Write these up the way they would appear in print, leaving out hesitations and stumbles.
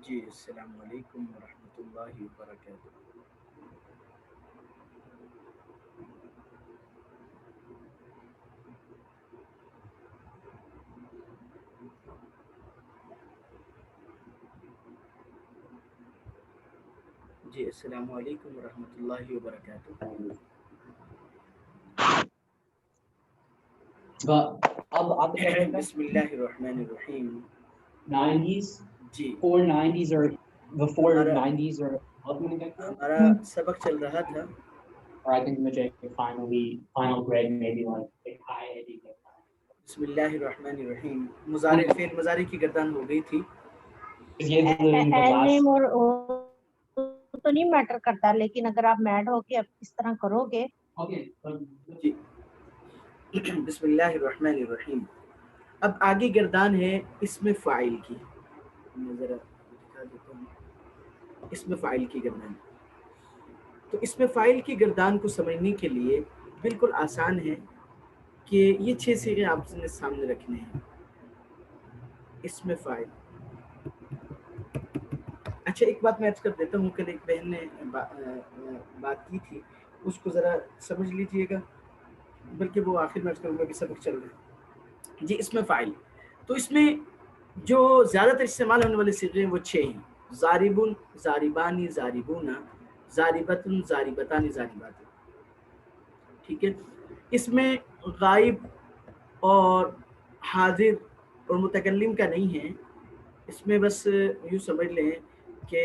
جی السلام علیکم ورحمۃ اللہ وبرکاتہ. جی السلام علیکم ورحمۃ اللہ وبرکاتہ. اب آپ کیا کہتے ہیں بسم اللہ الرحمن الرحیم. 90s G 490s or before ہمارا 90s or بہت میں نے کیا کیا ہمارا سبق چل رہا تھا. or I think مجھے final grade maybe like high 80 بسم اللہ الرحمن الرحیم. مضارع فعل مضارع کی گردان ہو گئی تھی. یہ نیم اور تو نہیں میٹر کرتا، لیکن اگر آپ میڈ ہو کے اس طرح کرو گے. جی بسم اللہ الرحمن الرحیم. اب آگے گردان ہے اسم فاعل کی. میں ذرا دکھا دیتا ہوں اسم فاعل کی گردان. تو اسم فاعل کی گردان کو سمجھنے کے لیے بالکل آسان ہے کہ یہ 6 صیغے آپ نے سامنے رکھنے ہیں. اسم فاعل. اچھا ایک بات میں عرض کر دیتا ہوں، کل ایک بہن نے بات کی تھی، اس کو ذرا سمجھ لیجئے گا، بلکہ وہ آخر میں عرض کروں گا کہ سبق چل رہا ہے. جی اسم فاعل، تو اس میں جو زیادہ تر استعمال ہونے والے صیغے ہیں وہ 6 ہیں. ضاربن، ضاربانی، ضاربون، ضاربتن، ضاربتان، ضاربات. ٹھیک ہے. اس میں غائب اور حاضر اور متکلم کا نہیں ہے. اس میں بس یوں سمجھ لیں کہ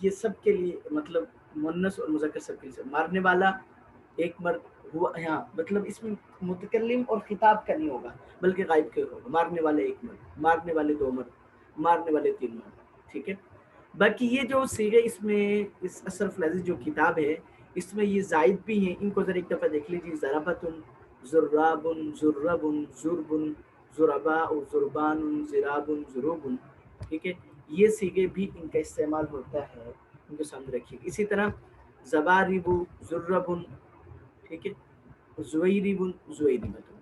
یہ سب کے لیے مطلب مؤنث اور مذکر سب کے لیے. مارنے والا ایک مرد ہوا یہاں، مطلب اس میں متکلم اور خطاب کا نہیں ہوگا بلکہ غائب کے ہوگا. مارنے والے ایک مرد، مارنے والے 2 مرد، مارنے والے 3 مرد. ٹھیک ہے. باقی یہ جو صیغے اس میں اس اصرف لذیذ جو کتاب ہے اس میں یہ زائد بھی ہیں. ان کو ذرا ایک دفعہ دیکھ لیجیے. ضربتن، ضرابن، ضربن، ضربن، ضرباء، ضربان، ضرابن، ضروبن. ٹھیک ہے. یہ صیغے بھی ان کا استعمال ہوتا ہے، ان کو سامنے رکھیے. اسی طرح زبارب، ضربن، ٹھیک ہے، زویربن، زویربتن،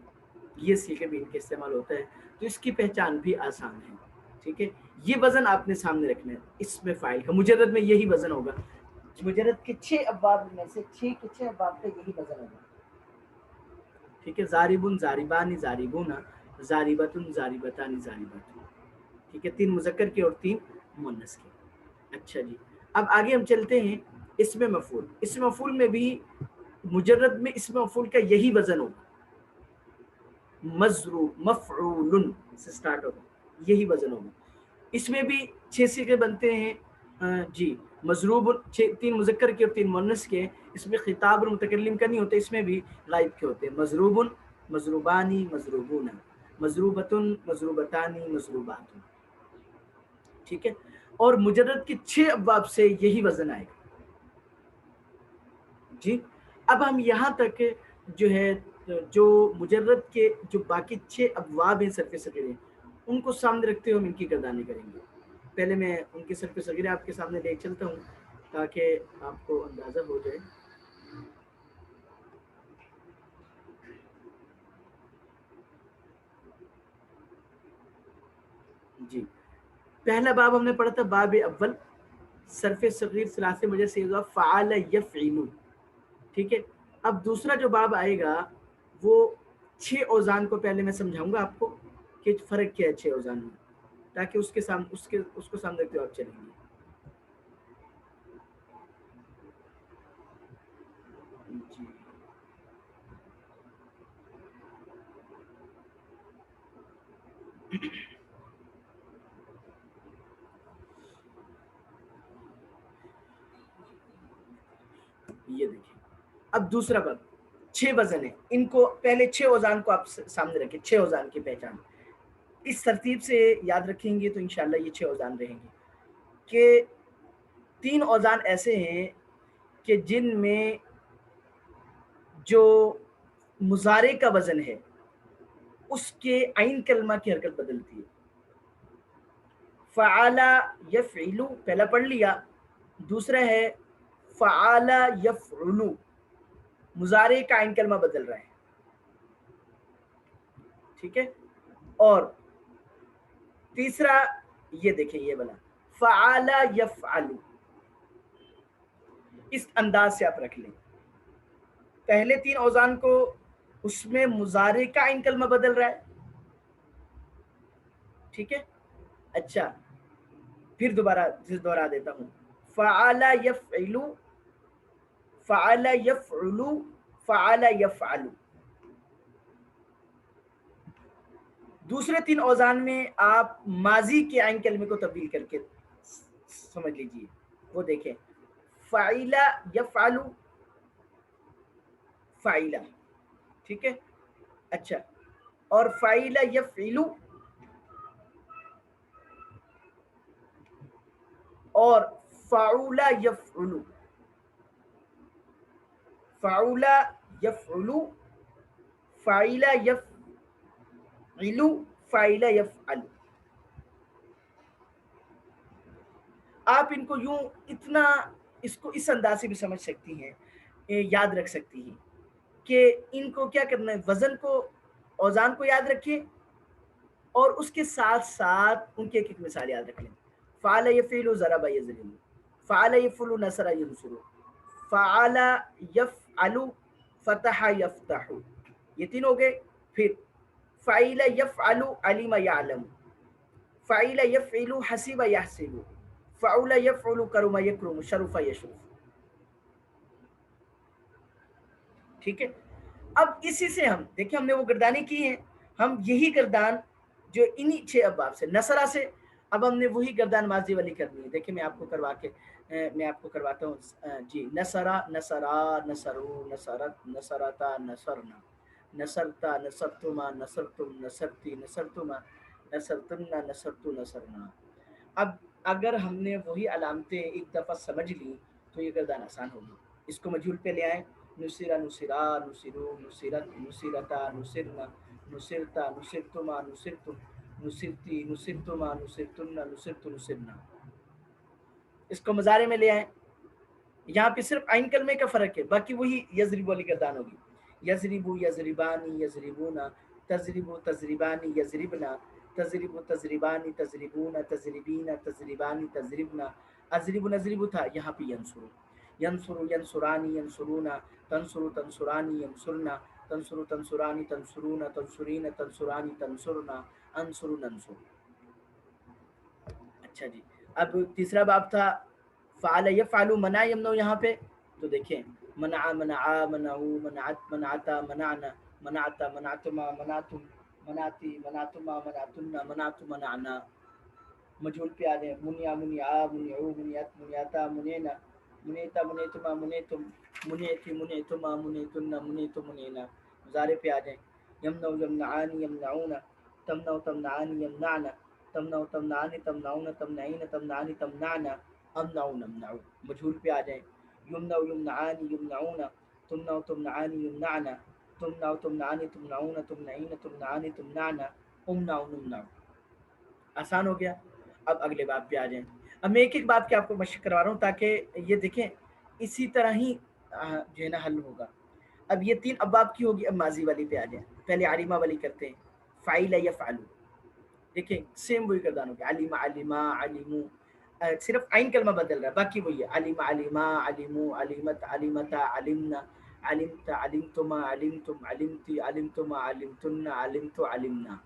یہ صیغے بھی ان کا استعمال ہوتا ہے. تو اس کی پہچان بھی آسان ہے. ٹھیک ہے. یہ وزن آپ نے سامنے رکھنا ہے اسم فاعل کا. مجرد میں یہی وزن ہوگا. مجرد کے 6 ابواب میں سے 6 کے 6 ابواب پہ یہی وزن ہوگا. ٹھیک ہے. ضاربن، ضاربان، ضاربون، ضاربتن، ضاربتان، ضاربات. ٹھیک ہے. 3 مذکر کے اور 3 مؤنث کے. اچھا جی، اب آگے ہم چلتے ہیں اسم مفعول. اسم مفعول میں بھی مجرد میں اسم مفعول کا یہی وزن ہوگا. مضروب، مفعول سے سٹارٹ ہوگا، یہی وزن ہوگا. اس میں بھی 6 صیغے بنتے ہیں. جی مضروب، 3 مذکر کے اور 3 مؤنث کے. اس میں خطاب اور متکلم کا نہیں ہوتا، اس میں بھی غائب کے ہوتے ہیں. مضروب، مضروبانی، مضروبون، مضروبتن، مضروبتانی، مضروبات. ٹھیک ہے. اور مجرد کے 6 ابواب سے یہی وزن آئے گا. جی اب ہم یہاں تک جو ہے جو مجرد کے جو باقی 6 ابواب ہیں صرف صغیرے، ان کو سامنے رکھتے ہوئے ہم ان کی گردانیں کریں گے. پہلے میں ان کے صرف صغیرے آپ کے سامنے لے چلتا ہوں تاکہ آپ کو اندازہ ہو جائے. جی پہلا باب ہم نے پڑھا تھا باب اول، صرف صغیر ثلاثی وجہ سے فعال یفعل. ٹھیک ہے. اب دوسرا جو باب آئے گا وہ 6 اوزان کو پہلے میں سمجھاؤں گا آپ کو کہ فرق کیا ہے 6 اوزان میں، تاکہ اس کو سامنے رکھتے ہوئے آپ چلیں گے. جی یہ دیکھیں. اب دوسرا باب 6 وزن ہے. ان کو پہلے 6 اوزان کو آپ سامنے رکھیں. 6 اوزان کی پہچان اس ترتیب سے یاد رکھیں گے تو انشاءاللہ یہ 6 اوزان رہیں گے. کہ 3 اوزان ایسے ہیں کہ جن میں جو مضارع کا وزن ہے اس کے عین کلمہ کی حرکت بدلتی ہے. فعال یفعل پہلا پڑھ لیا. دوسرا ہے فعال یفعل، مضارع کا عین کلمہ بدل رہا ہے. ٹھیک ہے. اور تیسرا یہ دیکھیں یہ والا فعل یفعل، اس انداز سے آپ رکھ لیں. پہلے 3 اوزان کو اس میں مضارع کا عین کلمہ بدل رہا ہے. ٹھیک ہے. اچھا پھر دوہرا دیتا ہوں. فعل یفعل، فعل یفعل، فعل یفعل. دوسرے 3 اوزان میں آپ ماضی کے عین کلمے کو تبدیل کر کے سمجھ لیجئے. وہ دیکھیں فعل یفعل، فعل. ٹھیک ہے. اچھا اور فعل یفعل اور فعل یفعل، فعل یفعل، فعل یفعل، فعل یفعل. آپ ان کو یوں اتنا اس کو اس انداز سے بھی سمجھ سکتی ہیں، یاد رکھ سکتی ہیں کہ ان کو کیا کرنا ہے، وزن کو، اوزان کو یاد رکھیں اور اس کے ساتھ ساتھ ان کی ایک ایک مثال یاد رکھ لیں. فعل یفعل ضرب یضرب، فعل یفعل نصر ینصر، فعل یفعل فتح یفتح. یہ 3 ہو گئے. پھر فعل یفعل علم یعلم، فعل یفعل حسب یحسب، فعل یفعل کرم یکرم، شرف یشرف. ٹھیک ہے. اب اسی سے ہم دیکھیں، ہم نے وہ گردانی کی ہیں، ہم یہی گردان جو انہی 6 ابواب سے نصرہ سے، اب ہم نے وہی گردان ماضی والی کرنی ہے. دیکھیں میں آپ کو کرواتا ہوں. جی نصرہ، نصرا، نصرو، نصرت، نصرتا، نصرنا، نصرتا، نصرتما، نصرتم، نصرتی، نصرتما، نصرتن، نصرتو، نصرنا. اب اگر ہم نے وہی علامتیں ایک دفعہ سمجھ لی تو یہ گردان آسان ہوگی. اس کو مجہول پہ لے آئیں. نصرہ، نصرا، نصرو، نصرت، نصرتا، نصرنا، نصرتا، نصرتما، نصرتم، نصرتی، نصرتما، نصرتن، نصرت، نصرنا. اس کو مضارع میں لے آئیں. یہاں پہ صرف عین کلمے کا فرق ہے، باقی وہی یضرب والی گردان ہوگی. یضربو، یضربانی، یضربونا، تضربو، تضربانی، یضربنا، تضرب، تضربانی، تضربون، تضربین، تضربانی، تضربنا. اضرب، نضرب تھا، یہاں پہ ینصر، ینصر، ینصرانی، ینصرونا، تنصر، تنصرانی، ینصرنا، تنصر، تنصرانی، تنصرون، تنصرین، تنصرانی، تنصرنا، انصر، ننصر. اچھا جی. اب تیسرا باب تھا فعل یفعل منع یمنع. یہاں پہ تو دیکھیں منع، منعا، منعو، منعت، منعتا، منعنا، منعتا، منعتما، منعتم، منعتی، منعتما، منعتن، منعت، منعنا. مجہول پہ آ جائیں. منع، منعا، منعو، منعت، منعتا، منعنا، منعتا، منعتما، منعتم، منعتی، منعتما، منعتن، منعت، منعنا. مضارع پہ آ جائیں. یمنع، یمنعانی، یمنعون، تمنع، تمنعانی، یمنعنا، تمنع، تمنعانی، تمنعون، تمنعین، تمنعانی، تمنعنا، امنع، نمنع. مجہول پہ آ جائیں. یمنع، یمنعانی، یمنعون، تمنع، تمنعانی، یمنعنا، تمنع، تمنعانی، تمنعون، تمنعین، تمنعانی، تمنعنا، امنع، نمنع. آسان ہو گیا. اب اگلے باب پہ آ جائیں. اب میں ایک ایک باب کے آپ کو مشق کروا رہا ہوں تاکہ یہ دیکھیں اسی طرح ہی جو ہے نا حل ہوگا. اب یہ 3 ابواب کی ہوگی. اب ماضی والی پہ آ جائیں. پہلے علیمہ والی کرتے ہیں. فعل یفعل، دیکھیں سیم وہی گردان ہوگی. علم، علما، علمو، صرف عین کلمہ بدل رہا ہے، باقی وہی ہے. علم، علما، علمو، علمت، علمتا، علمنا، علمت، علمتما، علمتم، علمتی، علمتما، علمتن، علمت، علمنا.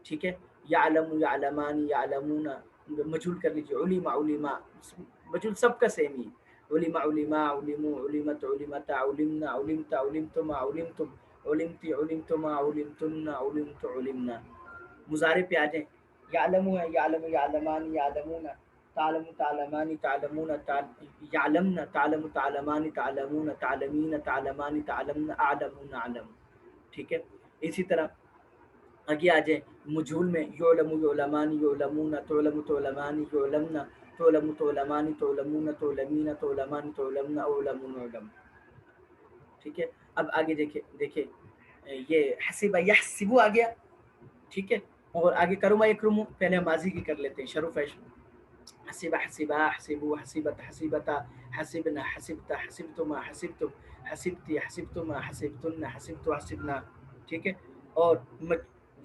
ٹھیک ہے. یعلم، یعلمان، یعلمون. مجہول کر لیجیے. علم، علما، مجہول سب کا سیم ہی. علم، علما، علمو، علمت، علمتا، علمنا، علمت، علمتما، علمتم، علمتی، علمتما، علمتن، علمت، علمنا. مضارع پہ آ جائیں. یعلم ہے، یعلم، یعلمان، یعلمون، تعلم، تعلمان، تعلمون، یعلمن، تعلم، تعلمان، تعلمون، تعلمین، تعلمان، تعلمن، اعلم، نعلم. ٹھیک ہے. اسی طرح آگے آ جائیں. مجھول میں یعلم، یعلمان، یعلمون، تعلم، تعلمان، یعلمن، تعلم، تعلمان، تعلمون، تعلمین، تعلمان، تعلمن، اعلم، نعلم. ٹھیک ہے. اب آگے دیکھیں یہ حسب یحسب آ گیا. ٹھیک ہے. اور آگے کرما یکرمو، پہلے ہم ماضی کی کر لیتے ہیں. شروع فیش حسب، حسبا، حسبو، حسبت، حسبتا، حسبنا، حسبتا، حسبتما، حسبتم، حسبتی، حسبتما، حسبتن، حسبت، حسبنا. ٹھیک ہے. اور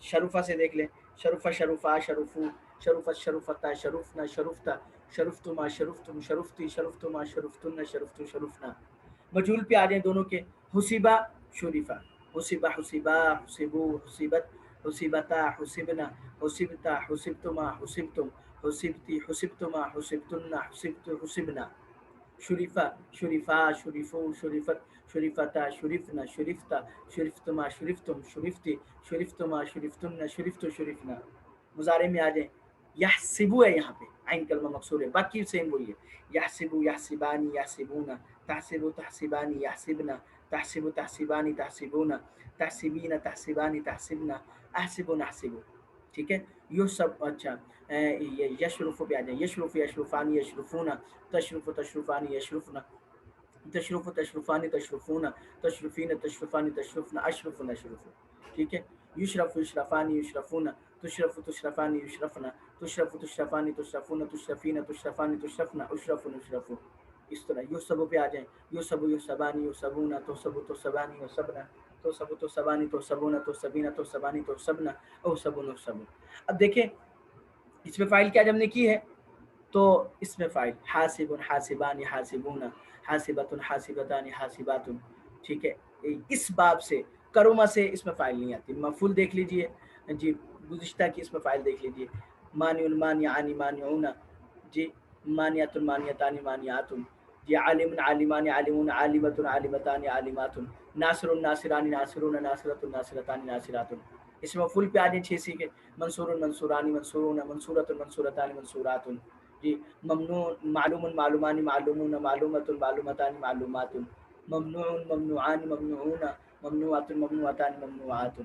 شروفہ سے دیکھ لیں. شرف شرفا شرفو شرفت شرفتا شرفنا شرفتا شرفتما شرفتم شرفتی شرفتما شرفتن شرفتو شرفنا. مجهول پہ آ جائیں دونوں کے. حسیبہ شریفہ حسیبہ حسیبہ حسیبو حسیبت حسیبتا حسبنا حسبتا حسبتما حسبتم حسبتی حسبتما حسبتن حسبت حسبنا. شریفہ شریفا شریفو شریفت شریفتا شریفنا شریفتا شریفتما شریفتم شریفتی شریفتما شریفتن شریفتو شریفنا. مضارع میں آ جائیں. یحسبو ہے یہاں پہ عین کلمہ مکسور ہے, باقی سیم وہی ہے. یحسبو یحسبانی یحسبونا تحسبو تحسبانی یحسبنا تحسبو تحسبانی تحسبونا تحسبین تحسبانی تحسبنا احسبو نحسبو. ٹھیک ہے, یہ سب. اچھا یشرف پہ آ جائیں. یشرف یشرفانی یشرفونا تشرف تشرفانی یشرفنا تشرف تشرفانی تشرفونا تشرفین تشرفانی تشرفنا اشرف نشرف. ٹھیک ہے. یشرف یشرفانی یشرفونا تشرف تشرفانی یشرفنا تشرف تشرفانی تشرفونا تشرفین تشرفانی تشرفنا اشرف نشرف. اس طرح یوسب پہ آ جائیں. یوسب یوسبانی یوسبونا توسب توسبانی یوسبنا توسب توسبانی توسبونا توسبینا توسبانی توسبنا اوسب نوسب. اب دیکھیں اس میں فاعل کیا جب نے کی ہے تو اس میں فاعل حاسب حاسبان حاسبون حاسبۃ حاسبتان حاسبات. ٹھیک ہے. اس باب سے کرما سے اس میں فاعل نہیں آتی. مفعول دیکھ لیجئے جی, گزشتہ کی اس میں فاعل دیکھ لیجئے. مانع مانعان مانعون جی, مانعۃ مانعتان مانعات جی, عالم عالمان عالمون عالمۃ عالمتان عالمات ناصر ناصران ناصرون ناصرۃ ناصرتان ناصرات. اس میں مفعول پہ آ جائیں 6 سیکھے. منصور منصوران منصورون منصورۃ منصورتان منصورات جی, ممنوع معلوم معلومان معلومون معلومۃ معلومتان معلومات ممنوع ممنوعان ممنوعون ممنوعات ممنوعتان ممنوعات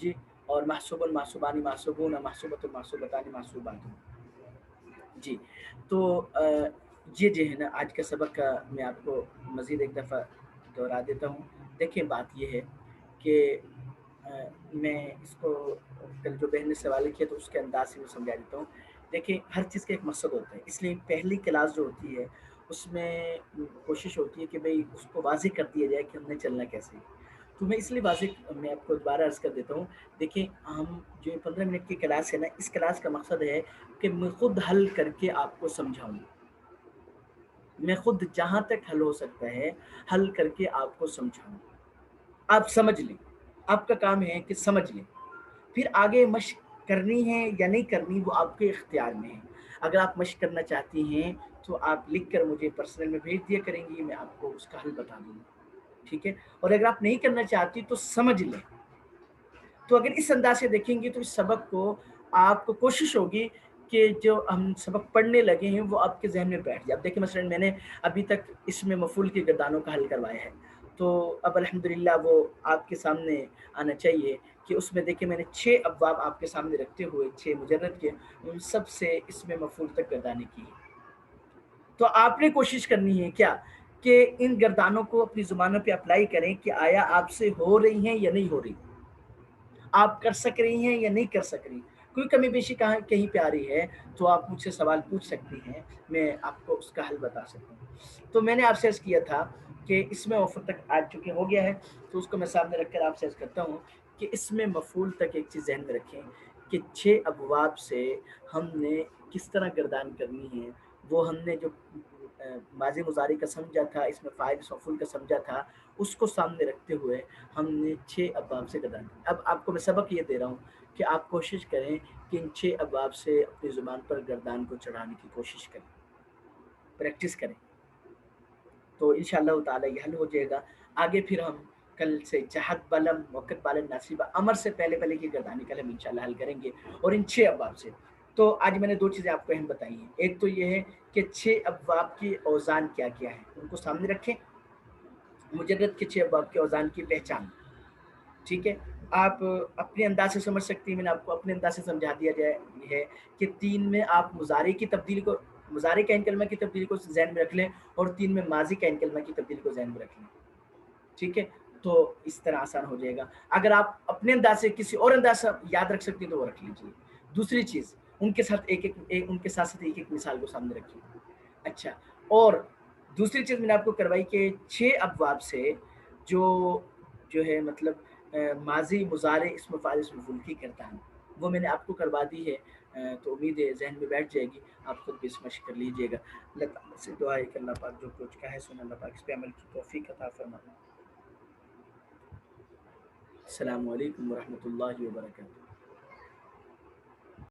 جی, اور محسوب محسوبان محسوبون محسوبۃ محسوبتان محسوبات جی. تو یہ جو ہے نا آج کا سبق کا میں آپ کو مزید ایک دفعہ دہرا دیتا ہوں. دیکھیں بات یہ ہے کہ میں اس کو کل جو بہن نے سوال کیا تو اس کے انداز سے میں سمجھا دیتا ہوں. دیکھیں ہر چیز کا ایک مقصد ہوتا ہے, اس لیے پہلی کلاس جو ہوتی ہے اس میں کوشش ہوتی ہے کہ بھئی اس کو واضح کر دیا جائے کہ ہم نے چلنا کیسے. تو میں اس لیے واضح میں آپ کو دوبارہ عرض کر دیتا ہوں. دیکھیں ہم جو 15 منٹ کی کلاس ہے نا, اس کلاس کا مقصد ہے کہ میں خود حل کر کے آپ کو سمجھاؤں. میں خود جہاں تک حل ہو سکتا ہے حل کر کے آپ کو سمجھاؤں. آپ سمجھ لیں, آپ کا کام ہے کہ سمجھ لیں. پھر آگے مشق کرنی ہے یا نہیں کرنی وہ آپ کے اختیار میں ہے. اگر آپ مشق کرنا چاہتی ہیں تو آپ لکھ کر مجھے پرسنل میں بھیج دیا کریں گی, میں آپ کو اس کا حل بتا دوں گا. ٹھیک ہے. اور اگر آپ نہیں کرنا چاہتی تو سمجھ لیں. تو اگر اس انداز سے دیکھیں گے تو اس سبق کو آپ کو کوشش ہوگی کہ جو ہم سبق پڑھنے لگے ہیں وہ آپ کے ذہن میں بیٹھ جائے. اب دیکھیں مثلا میں نے ابھی تک اس میں مفعول کی گردانوں کا حل کروایا ہے, تو اب الحمدللہ وہ آپ کے سامنے آنا چاہیے کہ اس میں دیکھیں میں نے 6 ابواب آپ کے سامنے رکھتے ہوئے 6 مجرد کے ان سب سے اس میں مفعول تک گردانے کی ہے. تو آپ نے کوشش کرنی ہے کیا کہ ان گردانوں کو اپنی زبانوں پہ اپلائی کریں کہ آیا آپ سے ہو رہی ہیں یا نہیں ہو رہی, آپ کر سک رہی ہیں یا نہیں کر سک رہی. کوئی کمی بیشی کہیں پہ آ رہی ہے تو آپ مجھ سے سوال پوچھ سکتی ہیں, میں آپ کو اس کا حل بتا سکتا ہوں. تو میں نے آپ سے عرض کیا تھا کہ اس میں مفعول تک آ چکے ہو گیا ہے, تو اس کو میں سامنے رکھ کر آپ سے عرض کرتا ہوں کہ اس میں مفعول تک ایک چیز ذہن میں رکھیں کہ 6 ابواب سے ہم نے کس طرح گردان کرنی ہے. وہ ہم نے جو ماضی مضارع کا سمجھا تھا, اس میں فاعل مفعول کا سمجھا تھا, اس کو سامنے رکھتے ہوئے ہم نے 6 ابواب سے گردان کی. اب آپ کو میں سبق یہ دے رہا ہوں کہ آپ کوشش کریں کہ ان 6 ابواب سے اپنی زبان پر گردان کو چڑھانے کی کوشش کریں, پریکٹس کریں, تو انشاءاللہ تعالی یہ حل ہو جائے گا. آگے پھر ہم کل سے جہد بلم وقت بالن ناصبہ امر سے پہلے کی گردانی کل ہم انشاءاللہ حل کریں گے, اور ان 6 ابواب سے. تو آج میں نے 2 چیزیں آپ کو اہم بتائی ہیں. ایک تو یہ ہے کہ 6 ابواب کی اوزان کیا کیا ہے, ان کو سامنے رکھیں. مجرد کے 6 ابواب کے اوزان کی پہچان. ٹھیک ہے. آپ اپنے انداز سے سمجھ سکتی ہیں, میں نے آپ کو اپنے انداز سے سمجھا دیا جائے ہے کہ 3 میں آپ مضارع کی تبدیلی کو, مضارع کا کلمہ کی تبدیلی کو ذہن میں رکھ لیں, اور 3 میں ماضی کا کلمہ کی تبدیلی کو ذہن میں رکھ لیں. ٹھیک ہے. تو اس طرح آسان ہو جائے گا. اگر آپ اپنے انداز سے کسی اور انداز سے یاد رکھ سکتے ہیں تو وہ رکھ لیجیے. دوسری چیز, ان کے ساتھ ان کے ساتھ ایک مثال کو سامنے رکھیے. اچھا, اور دوسری چیز میں نے آپ کو کروائی کہ 6 ابواب سے جو ہے مطلب ماضی مضارع اسم فاعل اسم مفعول کی گردان, وہ میں نے آپ کو کروا دی ہے، تو امید ہے ذہن میں بیٹھ جائے گی، آپ خود بھی اس مشق کر لیجیے گا۔ اللہ تعالیٰ سے دعا ہے کہ اللہ پاک جو کچھ کہا ہے سنا، اللہ پاک اس پہ عمل کی توفیق عطا فرمائے۔ السلام علیکم ورحمۃ اللہ وبرکاتہ۔